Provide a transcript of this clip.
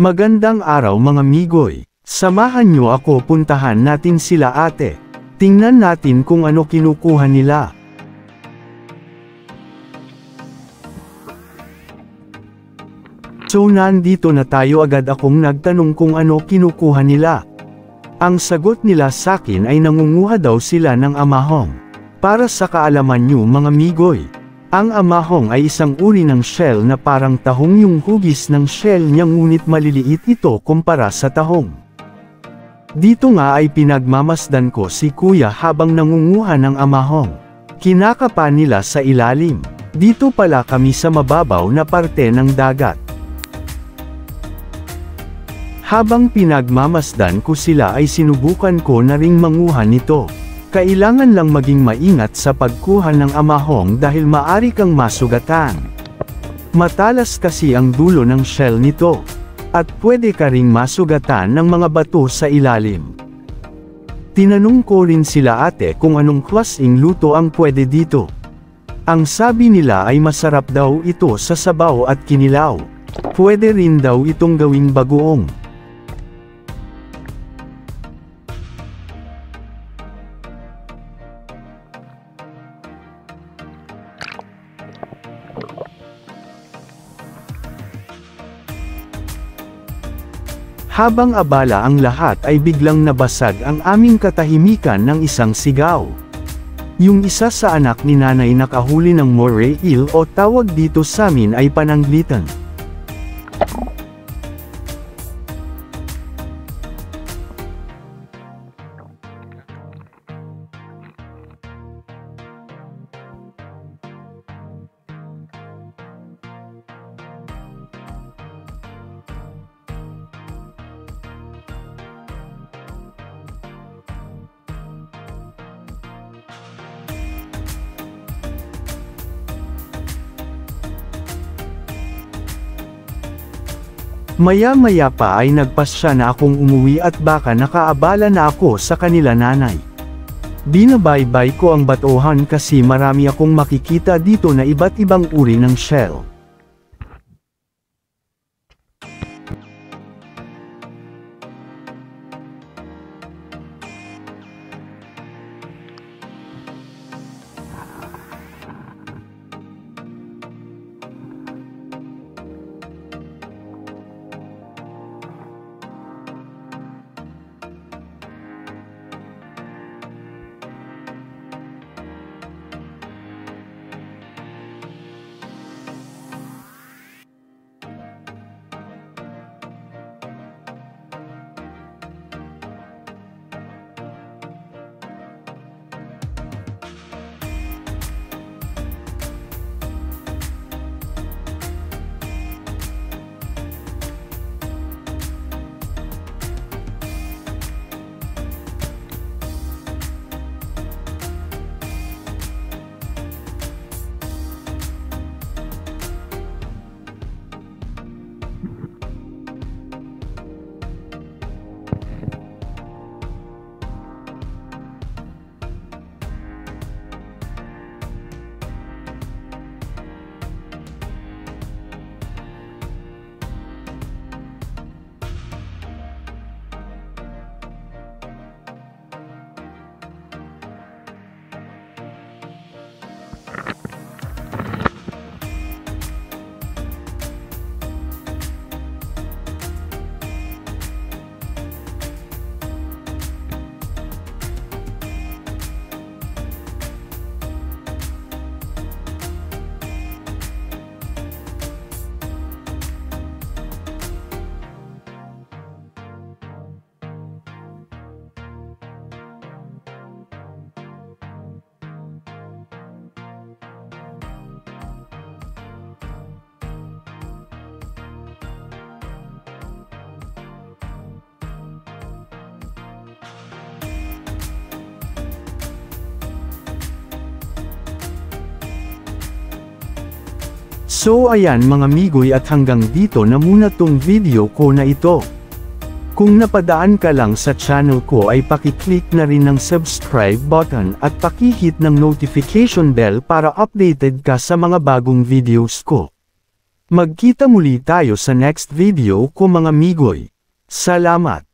Magandang araw mga migoy. Samahan nyo ako puntahan natin sila ate. Tingnan natin kung ano kinukuha nila. So nandito na tayo agad akong nagtanong kung ano kinukuha nila. Ang sagot nila sakin ay nangunguha daw sila ng amahong. Para sa kaalaman nyo mga migoy. Ang amahong ay isang uri ng shell na parang tahong yung hugis ng shell niya ngunit maliliit ito kumpara sa tahong. Dito nga ay pinagmamasdan ko si kuya habang nangunguha ng amahong. Kinakapa nila sa ilalim. Dito pala kami sa mababaw na parte ng dagat. Habang pinagmamasdan ko sila ay sinubukan ko na ring manguha nito. Kailangan lang maging maingat sa pagkuha ng amahong dahil maari kang masugatan. Matalas kasi ang dulo ng shell nito. At pwede ka ring masugatan ng mga bato sa ilalim. Tinanong ko rin sila ate kung anong klaseng luto ang pwede dito. Ang sabi nila ay masarap daw ito sa sabaw at kinilaw. Pwede rin daw itong gawing bagoong. Habang abala ang lahat ay biglang nabasag ang aming katahimikan ng isang sigaw. Yung isa sa anak ni nanay nakahuli ng moray eel o tawag dito samin ay pananglitan. Maya-maya pa ay nagpasya na akong umuwi at baka nakaabala na ako sa kanila nanay. Binabaybay ko ang batuhan kasi marami akong makikita dito na iba't ibang uri ng shell. So ayan mga migoy at hanggang dito na muna tong video ko na ito. Kung napadaan ka lang sa channel ko ay paki-click na rin ng subscribe button at paki-hit ng notification bell para updated ka sa mga bagong videos ko. Magkita muli tayo sa next video ko mga migoy. Salamat!